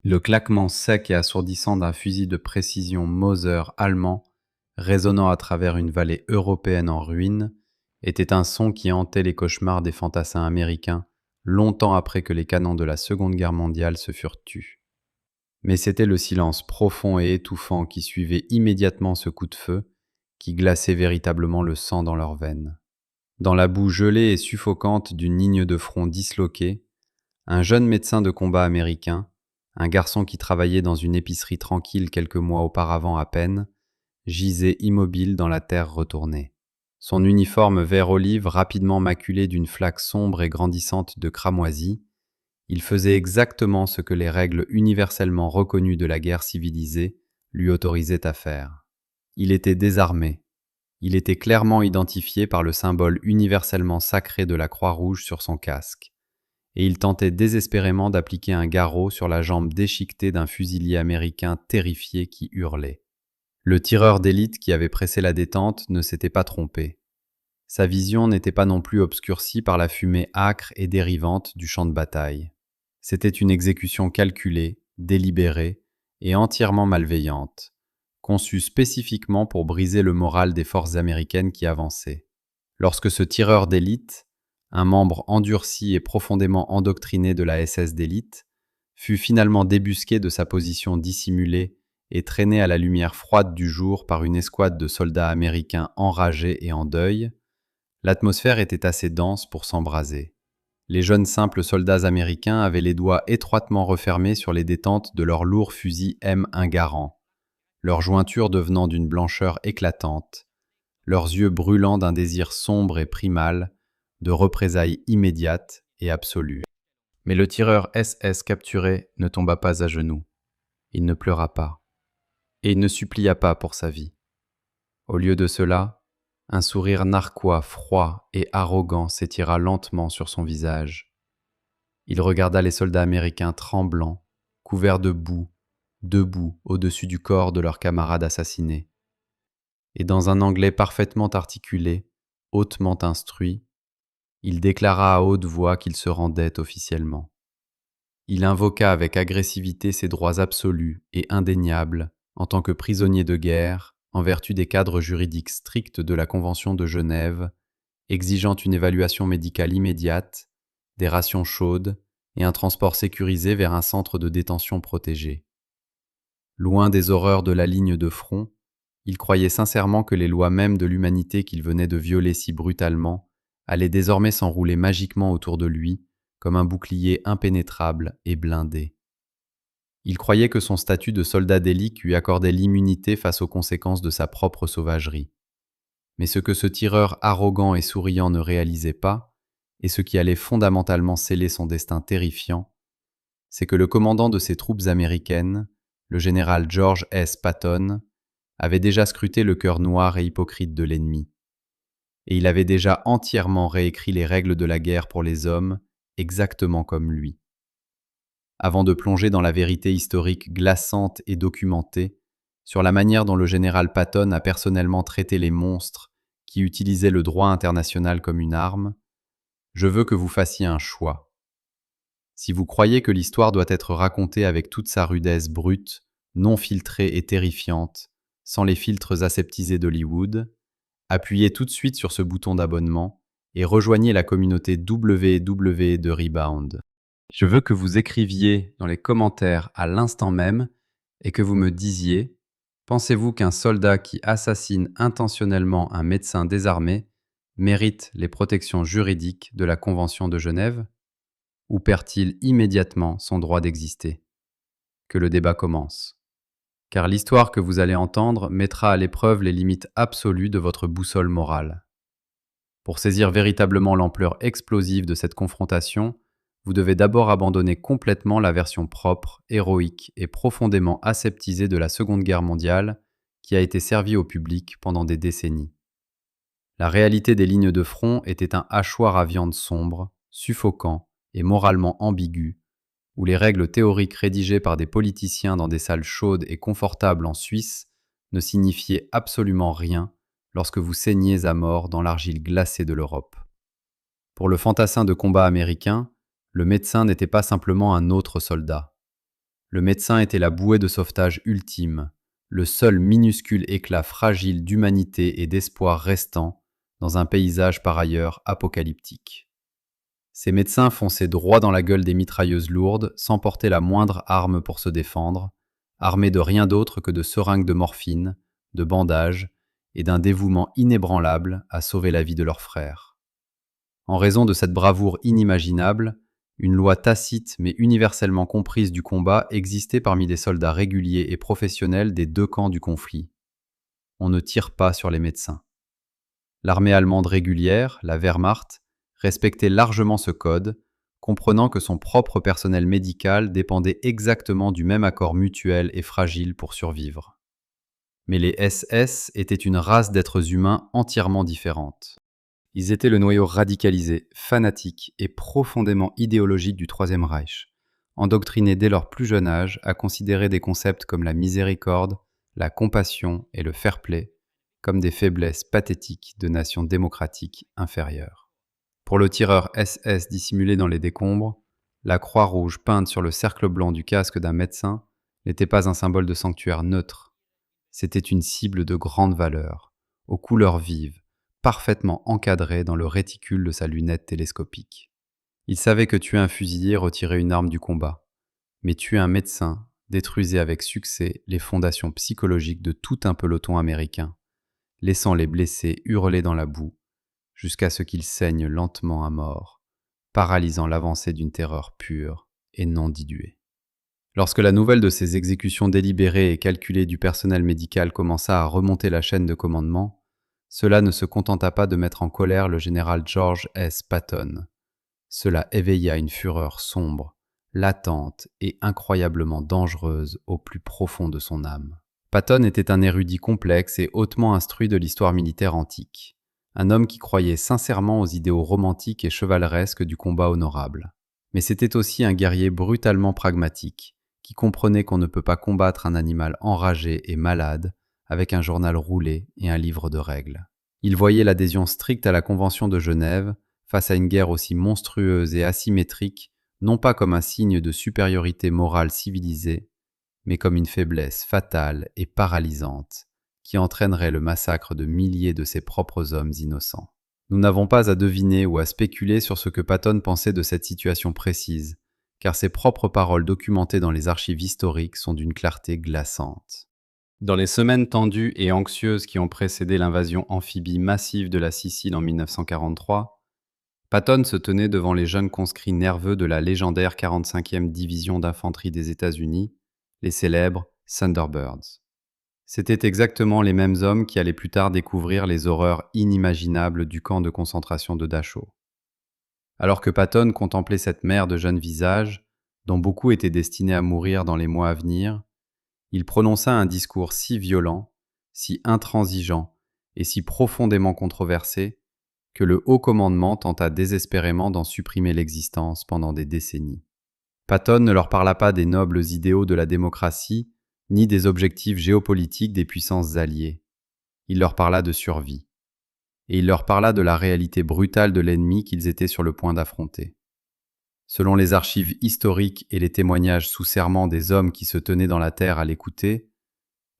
Le claquement sec et assourdissant d'un fusil de précision Mauser allemand, résonnant à travers une vallée européenne en ruine, était un son qui hantait les cauchemars des fantassins américains longtemps après que les canons de la Seconde Guerre mondiale se furent tus. Mais c'était le silence profond et étouffant qui suivait immédiatement ce coup de feu, qui glaçait véritablement le sang dans leurs veines. Dans la boue gelée et suffocante d'une ligne de front disloquée, un jeune médecin de combat américain, un garçon qui travaillait dans une épicerie tranquille quelques mois auparavant à peine, gisait immobile dans la terre retournée. Son uniforme vert olive rapidement maculé d'une flaque sombre et grandissante de cramoisie, il faisait exactement ce que les règles universellement reconnues de la guerre civilisée lui autorisaient à faire. Il était désarmé. Il était clairement identifié par le symbole universellement sacré de la Croix-Rouge sur son casque, et il tentait désespérément d'appliquer un garrot sur la jambe déchiquetée d'un fusilier américain terrifié qui hurlait. Le tireur d'élite qui avait pressé la détente ne s'était pas trompé. Sa vision n'était pas non plus obscurcie par la fumée âcre et dérivante du champ de bataille. C'était une exécution calculée, délibérée et entièrement malveillante, conçue spécifiquement pour briser le moral des forces américaines qui avançaient. Lorsque ce tireur d'élite, un membre endurci et profondément endoctriné de la SS d'élite, fut finalement débusqué de sa position dissimulée et traîné à la lumière froide du jour par une escouade de soldats américains enragés et en deuil, l'atmosphère était assez dense pour s'embraser. Les jeunes simples soldats américains avaient les doigts étroitement refermés sur les détentes de leurs lourds fusils M1 Garand, leurs jointures devenant d'une blancheur éclatante, leurs yeux brûlant d'un désir sombre et primal, de représailles immédiates et absolues. Mais le tireur SS capturé ne tomba pas à genoux. Il ne pleura pas. Et il ne supplia pas pour sa vie. Au lieu de cela, un sourire narquois, froid et arrogant s'étira lentement sur son visage. Il regarda les soldats américains tremblants, couverts de boue, debout au-dessus du corps de leur camarade assassiné. Et dans un anglais parfaitement articulé, hautement instruit, il déclara à haute voix qu'il se rendait officiellement. Il invoqua avec agressivité ses droits absolus et indéniables en tant que prisonnier de guerre, en vertu des cadres juridiques stricts de la Convention de Genève, exigeant une évaluation médicale immédiate, des rations chaudes et un transport sécurisé vers un centre de détention protégé. Loin des horreurs de la ligne de front, il croyait sincèrement que les lois mêmes de l'humanité qu'il venait de violer si brutalement allaient désormais s'enrouler magiquement autour de lui comme un bouclier impénétrable et blindé. Il croyait que son statut de soldat d'élite lui accordait l'immunité face aux conséquences de sa propre sauvagerie. Mais ce que ce tireur arrogant et souriant ne réalisait pas, et ce qui allait fondamentalement sceller son destin terrifiant, c'est que le commandant de ces troupes américaines, le général George S. Patton, avait déjà scruté le cœur noir et hypocrite de l'ennemi. Et il avait déjà entièrement réécrit les règles de la guerre pour les hommes, exactement comme lui. Avant de plonger dans la vérité historique glaçante et documentée sur la manière dont le général Patton a personnellement traité les monstres qui utilisaient le droit international comme une arme, je veux que vous fassiez un choix. Si vous croyez que l'histoire doit être racontée avec toute sa rudesse brute, non filtrée et terrifiante, sans les filtres aseptisés d'Hollywood, appuyez tout de suite sur ce bouton d'abonnement et rejoignez la communauté WWE de Rebound. Je veux que vous écriviez dans les commentaires à l'instant même et que vous me disiez: pensez-vous qu'un soldat qui assassine intentionnellement un médecin désarmé mérite les protections juridiques de la Convention de Genève? Ou perd-il immédiatement son droit d'exister? Que le débat commence. Car l'histoire que vous allez entendre mettra à l'épreuve les limites absolues de votre boussole morale. Pour saisir véritablement l'ampleur explosive de cette confrontation, vous devez d'abord abandonner complètement la version propre, héroïque et profondément aseptisée de la Seconde Guerre mondiale qui a été servie au public pendant des décennies. La réalité des lignes de front était un hachoir à viande sombre, suffocant et moralement ambigu, où les règles théoriques rédigées par des politiciens dans des salles chaudes et confortables en Suisse ne signifiaient absolument rien lorsque vous saigniez à mort dans l'argile glacée de l'Europe. Pour le fantassin de combat américain, le médecin n'était pas simplement un autre soldat. Le médecin était la bouée de sauvetage ultime, le seul minuscule éclat fragile d'humanité et d'espoir restant dans un paysage par ailleurs apocalyptique. Ces médecins fonçaient droit dans la gueule des mitrailleuses lourdes sans porter la moindre arme pour se défendre, armés de rien d'autre que de seringues de morphine, de bandages et d'un dévouement inébranlable à sauver la vie de leurs frères. En raison de cette bravoure inimaginable, une loi tacite mais universellement comprise du combat existait parmi les soldats réguliers et professionnels des deux camps du conflit. On ne tire pas sur les médecins. L'armée allemande régulière, la Wehrmacht, respectait largement ce code, comprenant que son propre personnel médical dépendait exactement du même accord mutuel et fragile pour survivre. Mais les SS étaient une race d'êtres humains entièrement différente. Ils étaient le noyau radicalisé, fanatique et profondément idéologique du Troisième Reich, endoctrinés dès leur plus jeune âge à considérer des concepts comme la miséricorde, la compassion et le fair-play comme des faiblesses pathétiques de nations démocratiques inférieures. Pour le tireur SS dissimulé dans les décombres, la croix rouge peinte sur le cercle blanc du casque d'un médecin n'était pas un symbole de sanctuaire neutre. C'était une cible de grande valeur, aux couleurs vives, parfaitement encadrée dans le réticule de sa lunette télescopique. Il savait que tuer un fusilier retirait une arme du combat, mais tuer un médecin détruisait avec succès les fondations psychologiques de tout un peloton américain, laissant les blessés hurler dans la boue, jusqu'à ce qu'ils saignent lentement à mort, paralysant l'avancée d'une terreur pure et non diluée. Lorsque la nouvelle de ces exécutions délibérées et calculées du personnel médical commença à remonter la chaîne de commandement, cela ne se contenta pas de mettre en colère le général George S. Patton. Cela éveilla une fureur sombre, latente et incroyablement dangereuse au plus profond de son âme. Patton était un érudit complexe et hautement instruit de l'histoire militaire antique, un homme qui croyait sincèrement aux idéaux romantiques et chevaleresques du combat honorable. Mais c'était aussi un guerrier brutalement pragmatique, qui comprenait qu'on ne peut pas combattre un animal enragé et malade avec un journal roulé et un livre de règles. Il voyait l'adhésion stricte à la Convention de Genève, face à une guerre aussi monstrueuse et asymétrique, non pas comme un signe de supériorité morale civilisée, mais comme une faiblesse fatale et paralysante, qui entraînerait le massacre de milliers de ses propres hommes innocents. Nous n'avons pas à deviner ou à spéculer sur ce que Patton pensait de cette situation précise, car ses propres paroles documentées dans les archives historiques sont d'une clarté glaçante. Dans les semaines tendues et anxieuses qui ont précédé l'invasion amphibie massive de la Sicile en 1943, Patton se tenait devant les jeunes conscrits nerveux de la légendaire 45e division d'infanterie des États-Unis, les célèbres Thunderbirds. C'étaient exactement les mêmes hommes qui allaient plus tard découvrir les horreurs inimaginables du camp de concentration de Dachau. Alors que Patton contemplait cette mer de jeunes visages, dont beaucoup étaient destinés à mourir dans les mois à venir, il prononça un discours si violent, si intransigeant et si profondément controversé que le haut commandement tenta désespérément d'en supprimer l'existence pendant des décennies. Patton ne leur parla pas des nobles idéaux de la démocratie, ni des objectifs géopolitiques des puissances alliées. Il leur parla de survie. Et il leur parla de la réalité brutale de l'ennemi qu'ils étaient sur le point d'affronter. Selon les archives historiques et les témoignages sous serment des hommes qui se tenaient dans la terre à l'écouter,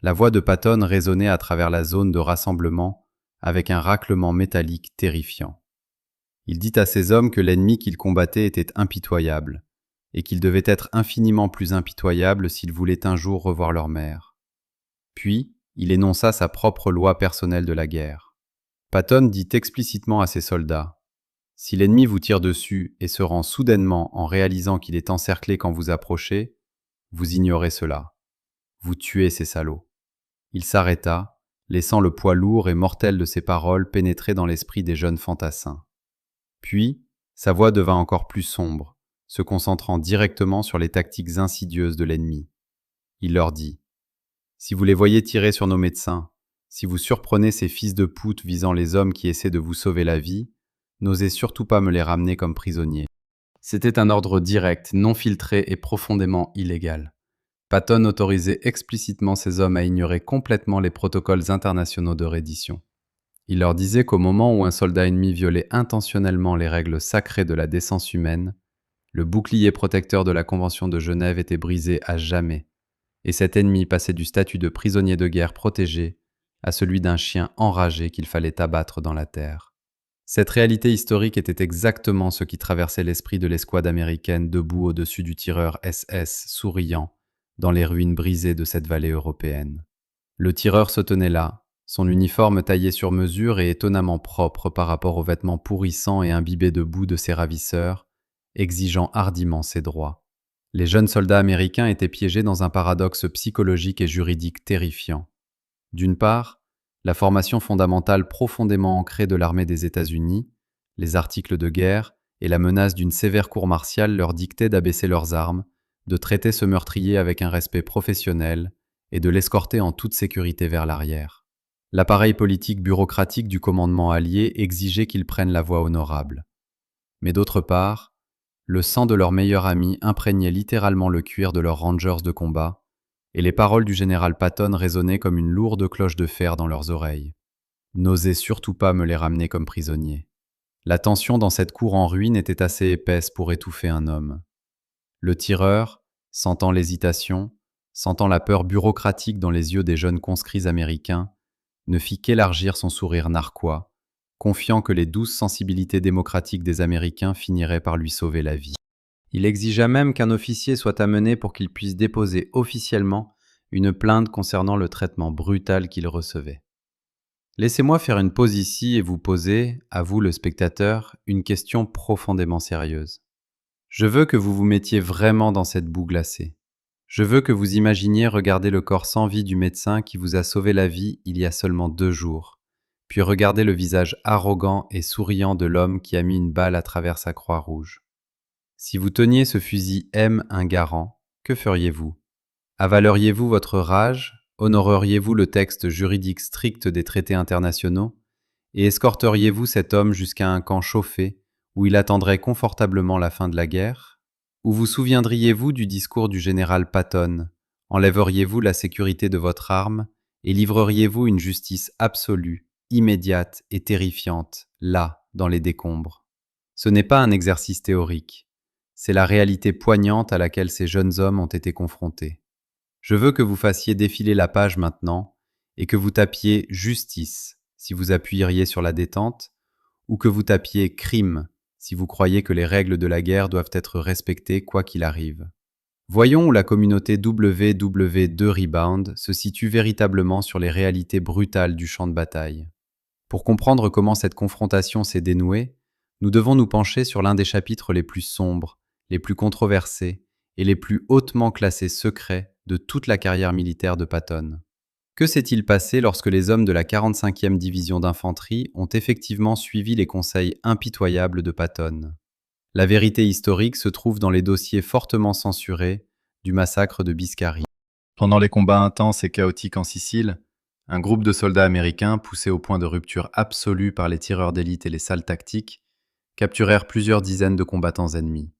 la voix de Patton résonnait à travers la zone de rassemblement avec un raclement métallique terrifiant. Il dit à ces hommes que l'ennemi qu'ils combattaient était impitoyable, et qu'ils devaient être infiniment plus impitoyables s'ils voulaient un jour revoir leur mère. Puis, il énonça sa propre loi personnelle de la guerre. Patton dit explicitement à ses soldats : « Si l'ennemi vous tire dessus et se rend soudainement en réalisant qu'il est encerclé quand vous approchez, vous ignorez cela. Vous tuez ces salauds. » Il s'arrêta, laissant le poids lourd et mortel de ses paroles pénétrer dans l'esprit des jeunes fantassins. Puis, sa voix devint encore plus sombre, se concentrant directement sur les tactiques insidieuses de l'ennemi. Il leur dit : « Si vous les voyez tirer sur nos médecins, si vous surprenez ces fils de pute visant les hommes qui essaient de vous sauver la vie, n'osez surtout pas me les ramener comme prisonniers. » C'était un ordre direct, non filtré et profondément illégal. Patton autorisait explicitement ces hommes à ignorer complètement les protocoles internationaux de reddition. Il leur disait qu'au moment où un soldat ennemi violait intentionnellement les règles sacrées de la décence humaine, Le bouclier protecteur de la Convention de Genève était brisé à jamais, et cet ennemi passait du statut de prisonnier de guerre protégé à celui d'un chien enragé qu'il fallait abattre dans la terre. Cette réalité historique était exactement ce qui traversait l'esprit de l'escouade américaine debout au-dessus du tireur SS souriant dans les ruines brisées de cette vallée européenne. Le tireur se tenait là, son uniforme taillé sur mesure et étonnamment propre par rapport aux vêtements pourrissants et imbibés de boue de ses ravisseurs, exigeant hardiment ses droits. Les jeunes soldats américains étaient piégés dans un paradoxe psychologique et juridique terrifiant. D'une part, la formation fondamentale profondément ancrée de l'armée des États-Unis, les articles de guerre et la menace d'une sévère cour martiale leur dictaient d'abaisser leurs armes, de traiter ce meurtrier avec un respect professionnel et de l'escorter en toute sécurité vers l'arrière. L'appareil politique bureaucratique du commandement allié exigeait qu'ils prennent la voie honorable. Mais d'autre part, le sang de leur meilleur ami imprégnait littéralement le cuir de leurs rangers de combat, et les paroles du général Patton résonnaient comme une lourde cloche de fer dans leurs oreilles. N'osez surtout pas me les ramener comme prisonniers. La tension dans cette cour en ruine était assez épaisse pour étouffer un homme. Le tireur, sentant l'hésitation, sentant la peur bureaucratique dans les yeux des jeunes conscrits américains, ne fit qu'élargir son sourire narquois, confiant que les douces sensibilités démocratiques des Américains finiraient par lui sauver la vie. Il exigea même qu'un officier soit amené pour qu'il puisse déposer officiellement une plainte concernant le traitement brutal qu'il recevait. Laissez-moi faire une pause ici et vous poser, à vous le spectateur, une question profondément sérieuse. Je veux que vous vous mettiez vraiment dans cette boue glacée. Je veux que vous imaginiez regarder le corps sans vie du médecin qui vous a sauvé la vie il y a seulement 2 jours, puis regarder le visage arrogant et souriant de l'homme qui a mis une balle à travers sa croix rouge. Si vous teniez ce fusil M un garant, que feriez-vous? Avaleriez-vous votre rage? Honoreriez-vous le texte juridique strict des traités internationaux? Et escorteriez-vous cet homme jusqu'à un camp chauffé où il attendrait confortablement la fin de la guerre? Ou vous souviendriez-vous du discours du général Patton? Enlèveriez-vous la sécurité de votre arme et livreriez-vous une justice absolue, immédiate et terrifiante, là, dans les décombres? Ce n'est pas un exercice théorique, c'est la réalité poignante à laquelle ces jeunes hommes ont été confrontés. Je veux que vous fassiez défiler la page maintenant et que vous tapiez « justice » si vous appuyeriez sur la détente, ou que vous tapiez « crime » si vous croyez que les règles de la guerre doivent être respectées quoi qu'il arrive. Voyons où la communauté WW2 Rebound se situe véritablement sur les réalités brutales du champ de bataille. Pour comprendre comment cette confrontation s'est dénouée, nous devons nous pencher sur l'un des chapitres les plus sombres, les plus controversés et les plus hautement classés secrets de toute la carrière militaire de Patton. Que s'est-il passé lorsque les hommes de la 45e division d'infanterie ont effectivement suivi les conseils impitoyables de Patton? La vérité historique se trouve dans les dossiers fortement censurés du massacre de Biscari. Pendant les combats intenses et chaotiques en Sicile, un groupe de soldats américains, poussés au point de rupture absolue par les tireurs d'élite et les salles tactiques, capturèrent plusieurs dizaines de combattants ennemis.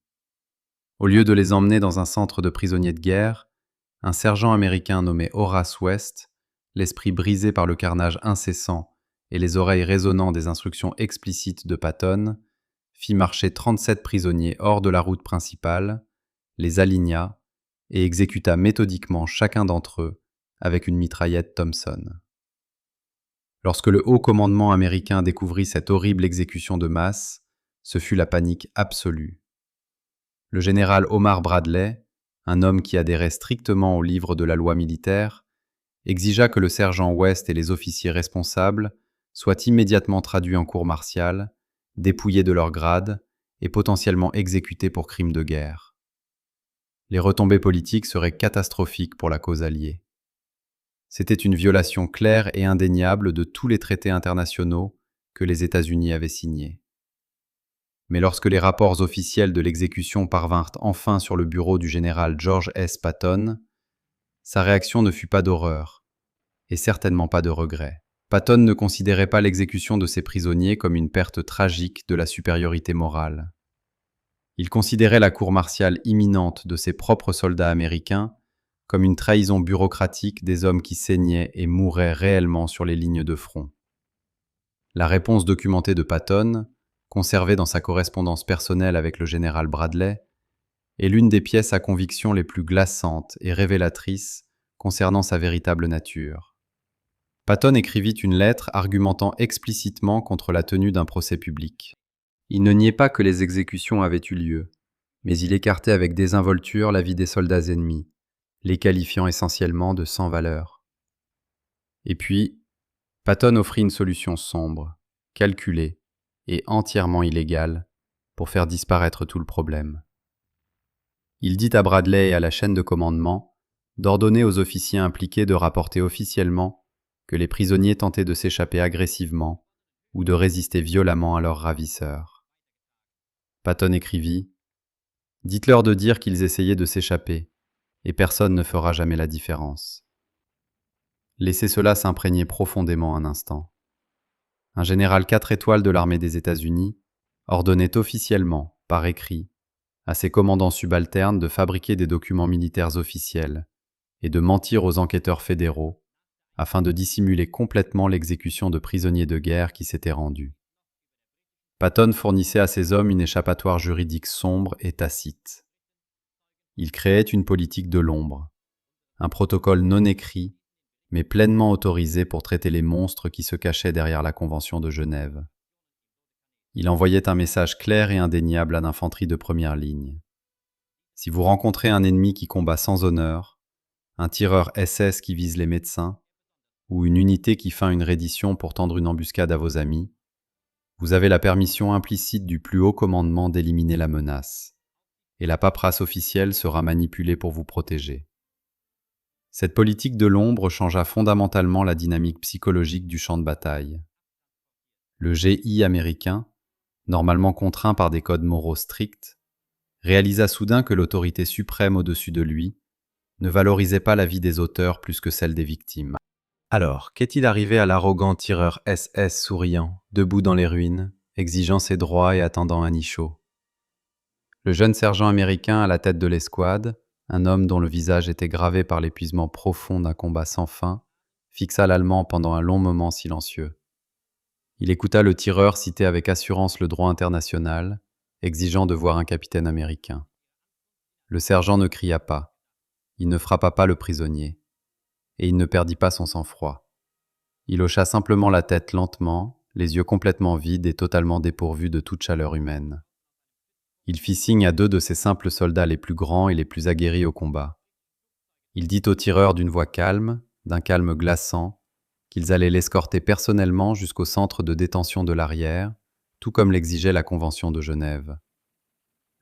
Au lieu de les emmener dans un centre de prisonniers de guerre, un sergent américain nommé Horace West, l'esprit brisé par le carnage incessant et les oreilles résonnant des instructions explicites de Patton, fit marcher 37 prisonniers hors de la route principale, les aligna et exécuta méthodiquement chacun d'entre eux avec une mitraillette Thompson. Lorsque le haut commandement américain découvrit cette horrible exécution de masse, ce fut la panique absolue. Le général Omar Bradley, un homme qui adhérait strictement au livre de la loi militaire, exigea que le sergent West et les officiers responsables soient immédiatement traduits en cour martiale, dépouillés de leur grade et potentiellement exécutés pour crimes de guerre. Les retombées politiques seraient catastrophiques pour la cause alliée. C'était une violation claire et indéniable de tous les traités internationaux que les États-Unis avaient signés. Mais lorsque les rapports officiels de l'exécution parvinrent enfin sur le bureau du général George S. Patton, sa réaction ne fut pas d'horreur, et certainement pas de regret. Patton ne considérait pas l'exécution de ses prisonniers comme une perte tragique de la supériorité morale. Il considérait la cour martiale imminente de ses propres soldats américains comme une trahison bureaucratique des hommes qui saignaient et mouraient réellement sur les lignes de front. La réponse documentée de Patton, conservée dans sa correspondance personnelle avec le général Bradley, est l'une des pièces à conviction les plus glaçantes et révélatrices concernant sa véritable nature. Patton écrivit une lettre argumentant explicitement contre la tenue d'un procès public. Il ne niait pas que les exécutions avaient eu lieu, mais il écartait avec désinvolture l'avis des soldats ennemis, les qualifiant essentiellement de sans valeur. Et puis, Patton offrit une solution sombre, calculée et entièrement illégale pour faire disparaître tout le problème. Il dit à Bradley et à la chaîne de commandement d'ordonner aux officiers impliqués de rapporter officiellement que les prisonniers tentaient de s'échapper agressivement ou de résister violemment à leurs ravisseurs. Patton écrivit « Dites-leur de dire qu'ils essayaient de s'échapper, et personne ne fera jamais la différence. » Laissez cela s'imprégner profondément un instant. Un général 4 étoiles de l'armée des États-Unis ordonnait officiellement, par écrit, à ses commandants subalternes de fabriquer des documents militaires officiels et de mentir aux enquêteurs fédéraux afin de dissimuler complètement l'exécution de prisonniers de guerre qui s'étaient rendus. Patton fournissait à ses hommes une échappatoire juridique sombre et tacite. Il créait une politique de l'ombre, un protocole non écrit, mais pleinement autorisé pour traiter les monstres qui se cachaient derrière la Convention de Genève. Il envoyait un message clair et indéniable à l'infanterie de première ligne. Si vous rencontrez un ennemi qui combat sans honneur, un tireur SS qui vise les médecins, ou une unité qui feint une reddition pour tendre une embuscade à vos amis, vous avez la permission implicite du plus haut commandement d'éliminer la menace, et la paperasse officielle sera manipulée pour vous protéger. Cette politique de l'ombre changea fondamentalement la dynamique psychologique du champ de bataille. Le GI américain, normalement contraint par des codes moraux stricts, réalisa soudain que l'autorité suprême au-dessus de lui ne valorisait pas la vie des auteurs plus que celle des victimes. Alors, qu'est-il arrivé à l'arrogant tireur SS souriant, debout dans les ruines, exigeant ses droits et attendant un nid chaud? Le jeune sergent américain à la tête de l'escouade, un homme dont le visage était gravé par l'épuisement profond d'un combat sans fin, fixa l'Allemand pendant un long moment silencieux. Il écouta le tireur citer avec assurance le droit international, exigeant de voir un capitaine américain. Le sergent ne cria pas, il ne frappa pas le prisonnier, et il ne perdit pas son sang-froid. Il hocha simplement la tête lentement, les yeux complètement vides et totalement dépourvus de toute chaleur humaine. Il fit signe à 2 de ses simples soldats les plus grands et les plus aguerris au combat. Il dit au tireur d'une voix calme, d'un calme glaçant, qu'ils allaient l'escorter personnellement jusqu'au centre de détention de l'arrière, tout comme l'exigeait la Convention de Genève.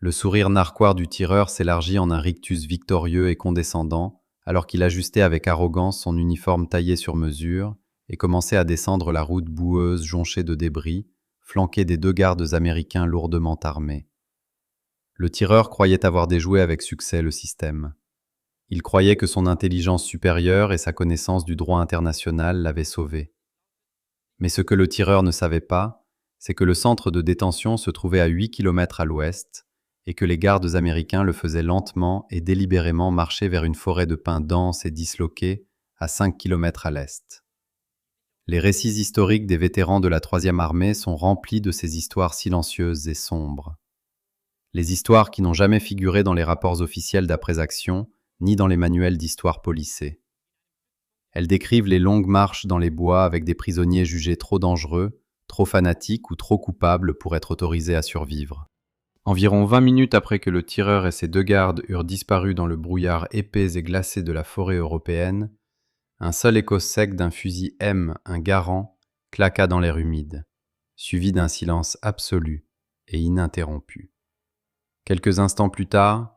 Le sourire narquois du tireur s'élargit en un rictus victorieux et condescendant, alors qu'il ajustait avec arrogance son uniforme taillé sur mesure et commençait à descendre la route boueuse jonchée de débris, flanqué des 2 gardes américains lourdement armés. Le tireur croyait avoir déjoué avec succès le système. Il croyait que son intelligence supérieure et sa connaissance du droit international l'avaient sauvé. Mais ce que le tireur ne savait pas, c'est que le centre de détention se trouvait à 8 km à l'ouest et que les gardes américains le faisaient lentement et délibérément marcher vers une forêt de pins dense et disloquée à 5 km à l'est. Les récits historiques des vétérans de la 3e armée sont remplis de ces histoires silencieuses et sombres. Les histoires qui n'ont jamais figuré dans les rapports officiels d'après-action, ni dans les manuels d'histoire policés. Elles décrivent les longues marches dans les bois avec des prisonniers jugés trop dangereux, trop fanatiques ou trop coupables pour être autorisés à survivre. Environ 20 minutes après que le tireur et ses 2 gardes eurent disparu dans le brouillard épais et glacé de la forêt européenne, un seul écho sec d'un fusil M, un Garand, claqua dans l'air humide, suivi d'un silence absolu et ininterrompu. Quelques instants plus tard,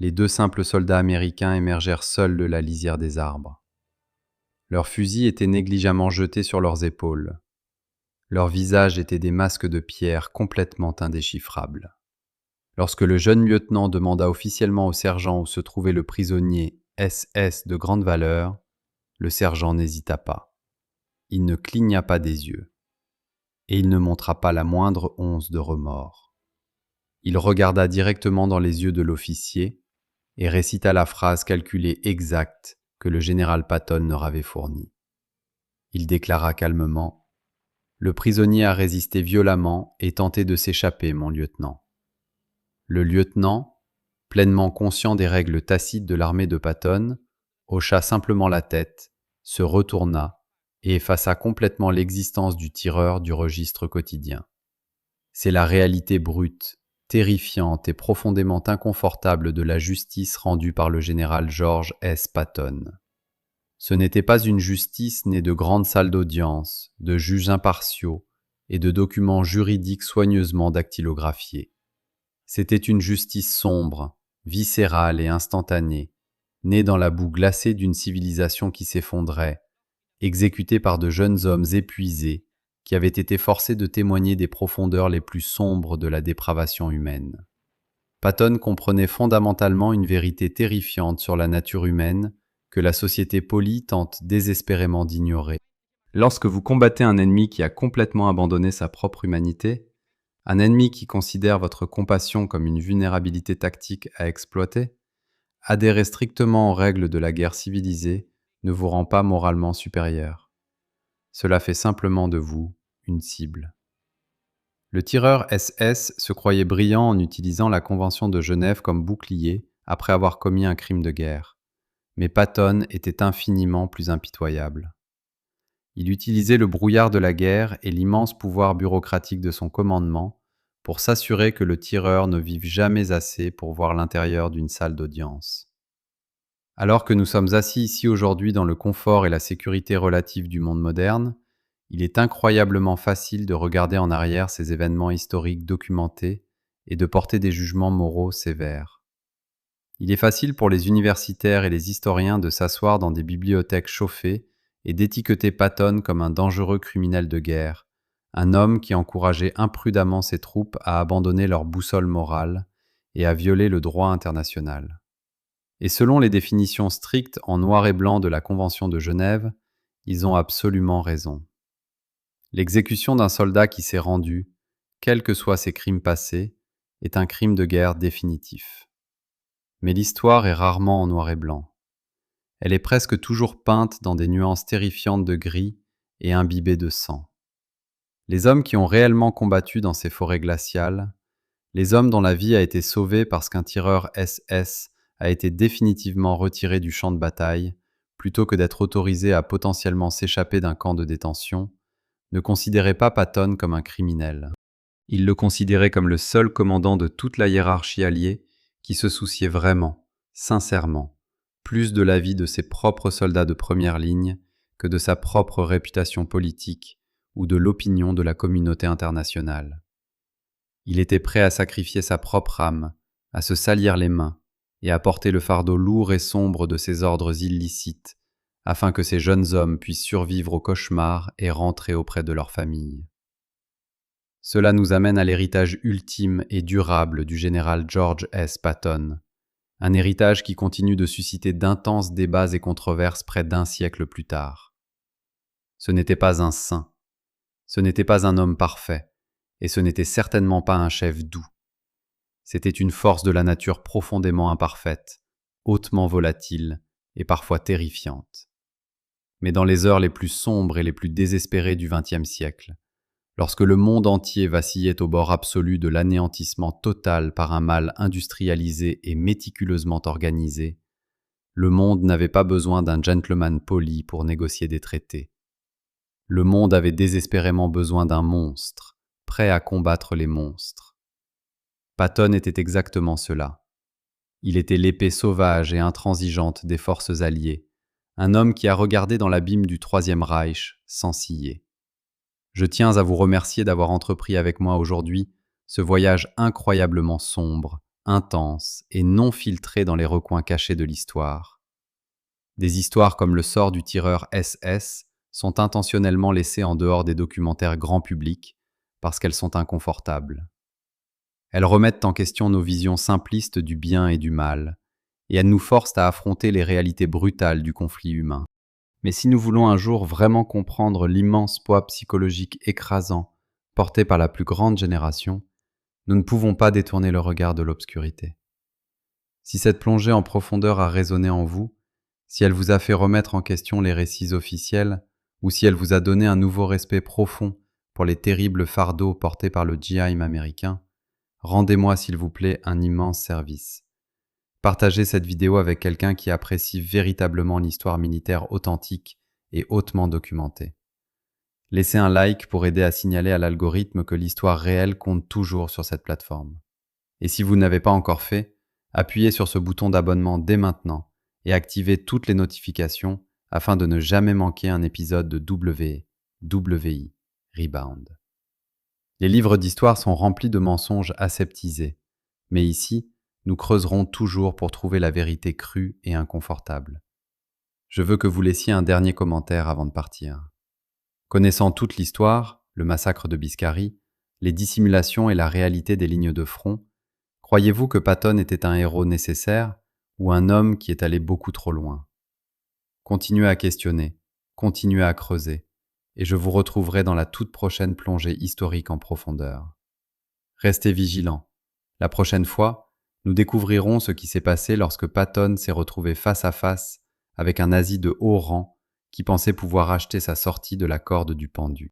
les 2 simples soldats américains émergèrent seuls de la lisière des arbres. Leurs fusils étaient négligemment jetés sur leurs épaules. Leurs visages étaient des masques de pierre complètement indéchiffrables. Lorsque le jeune lieutenant demanda officiellement au sergent où se trouvait le prisonnier SS de grande valeur, le sergent n'hésita pas. Il ne cligna pas des yeux. Et il ne montra pas la moindre once de remords. Il regarda directement dans les yeux de l'officier et récita la phrase calculée exacte que le général Patton leur avait fournie. Il déclara calmement « Le prisonnier a résisté violemment et tenté de s'échapper, mon lieutenant. » Le lieutenant, pleinement conscient des règles tacites de l'armée de Patton, hocha simplement la tête, se retourna et effaça complètement l'existence du tireur du registre quotidien. C'est la réalité brute, terrifiante et profondément inconfortable de la justice rendue par le général George S. Patton. Ce n'était pas une justice née de grandes salles d'audience, de juges impartiaux et de documents juridiques soigneusement dactylographiés. C'était une justice sombre, viscérale et instantanée, née dans la boue glacée d'une civilisation qui s'effondrait, exécutée par de jeunes hommes épuisés qui avaient été forcés de témoigner des profondeurs les plus sombres de la dépravation humaine. Patton comprenait fondamentalement une vérité terrifiante sur la nature humaine que la société polie tente désespérément d'ignorer. Lorsque vous combattez un ennemi qui a complètement abandonné sa propre humanité, un ennemi qui considère votre compassion comme une vulnérabilité tactique à exploiter, adhérer strictement aux règles de la guerre civilisée ne vous rend pas moralement supérieur. Cela fait simplement de vous une cible. Le tireur SS se croyait brillant en utilisant la Convention de Genève comme bouclier après avoir commis un crime de guerre. Mais Patton était infiniment plus impitoyable. Il utilisait le brouillard de la guerre et l'immense pouvoir bureaucratique de son commandement pour s'assurer que le tireur ne vive jamais assez pour voir l'intérieur d'une salle d'audience. Alors que nous sommes assis ici aujourd'hui dans le confort et la sécurité relative du monde moderne, il est incroyablement facile de regarder en arrière ces événements historiques documentés et de porter des jugements moraux sévères. Il est facile pour les universitaires et les historiens de s'asseoir dans des bibliothèques chauffées et d'étiqueter Patton comme un dangereux criminel de guerre, un homme qui encourageait imprudemment ses troupes à abandonner leur boussole morale et à violer le droit international. Et selon les définitions strictes en noir et blanc de la Convention de Genève, ils ont absolument raison. L'exécution d'un soldat qui s'est rendu, quels que soient ses crimes passés, est un crime de guerre définitif. Mais l'histoire est rarement en noir et blanc. Elle est presque toujours peinte dans des nuances terrifiantes de gris et imbibées de sang. Les hommes qui ont réellement combattu dans ces forêts glaciales, les hommes dont la vie a été sauvée parce qu'un tireur SS a été définitivement retiré du champ de bataille, plutôt que d'être autorisé à potentiellement s'échapper d'un camp de détention, ne considéraient pas Patton comme un criminel. Ils le considéraient comme le seul commandant de toute la hiérarchie alliée qui se souciait vraiment, sincèrement, plus de la vie de ses propres soldats de première ligne que de sa propre réputation politique ou de l'opinion de la communauté internationale. Il était prêt à sacrifier sa propre âme, à se salir les mains et à porter le fardeau lourd et sombre de ses ordres illicites, afin que ces jeunes hommes puissent survivre au cauchemar et rentrer auprès de leur famille. Cela nous amène à l'héritage ultime et durable du général George S. Patton, un héritage qui continue de susciter d'intenses débats et controverses près d'un siècle plus tard. Ce n'était pas un saint, ce n'était pas un homme parfait, et ce n'était certainement pas un chef doux. C'était une force de la nature profondément imparfaite, hautement volatile et parfois terrifiante. Mais dans les heures les plus sombres et les plus désespérées du XXe siècle, lorsque le monde entier vacillait au bord absolu de l'anéantissement total par un mal industrialisé et méticuleusement organisé, le monde n'avait pas besoin d'un gentleman poli pour négocier des traités. Le monde avait désespérément besoin d'un monstre, prêt à combattre les monstres. Patton était exactement cela. Il était l'épée sauvage et intransigeante des forces alliées, un homme qui a regardé dans l'abîme du Troisième Reich sans ciller. Je tiens à vous remercier d'avoir entrepris avec moi aujourd'hui ce voyage incroyablement sombre, intense et non filtré dans les recoins cachés de l'histoire. Des histoires comme le sort du tireur SS sont intentionnellement laissées en dehors des documentaires grand public parce qu'elles sont inconfortables. Elles remettent en question nos visions simplistes du bien et du mal, et elles nous forcent à affronter les réalités brutales du conflit humain. Mais si nous voulons un jour vraiment comprendre l'immense poids psychologique écrasant porté par la plus grande génération, nous ne pouvons pas détourner le regard de l'obscurité. Si cette plongée en profondeur a résonné en vous, si elle vous a fait remettre en question les récits officiels, ou si elle vous a donné un nouveau respect profond pour les terribles fardeaux portés par le GI américain, rendez-moi s'il vous plaît un immense service. Partagez cette vidéo avec quelqu'un qui apprécie véritablement l'histoire militaire authentique et hautement documentée. Laissez un like pour aider à signaler à l'algorithme que l'histoire réelle compte toujours sur cette plateforme. Et si vous n'avez pas encore fait, appuyez sur ce bouton d'abonnement dès maintenant et activez toutes les notifications afin de ne jamais manquer un épisode de WI Rebound. Les livres d'histoire sont remplis de mensonges aseptisés, mais ici, nous creuserons toujours pour trouver la vérité crue et inconfortable. Je veux que vous laissiez un dernier commentaire avant de partir. Connaissant toute l'histoire, le massacre de Biscari, les dissimulations et la réalité des lignes de front, croyez-vous que Patton était un héros nécessaire ou un homme qui est allé beaucoup trop loin? Continuez à questionner, continuez à creuser, et je vous retrouverai dans la toute prochaine plongée historique en profondeur. Restez vigilants. La prochaine fois, nous découvrirons ce qui s'est passé lorsque Patton s'est retrouvé face à face avec un nazi de haut rang qui pensait pouvoir acheter sa sortie de la corde du pendu.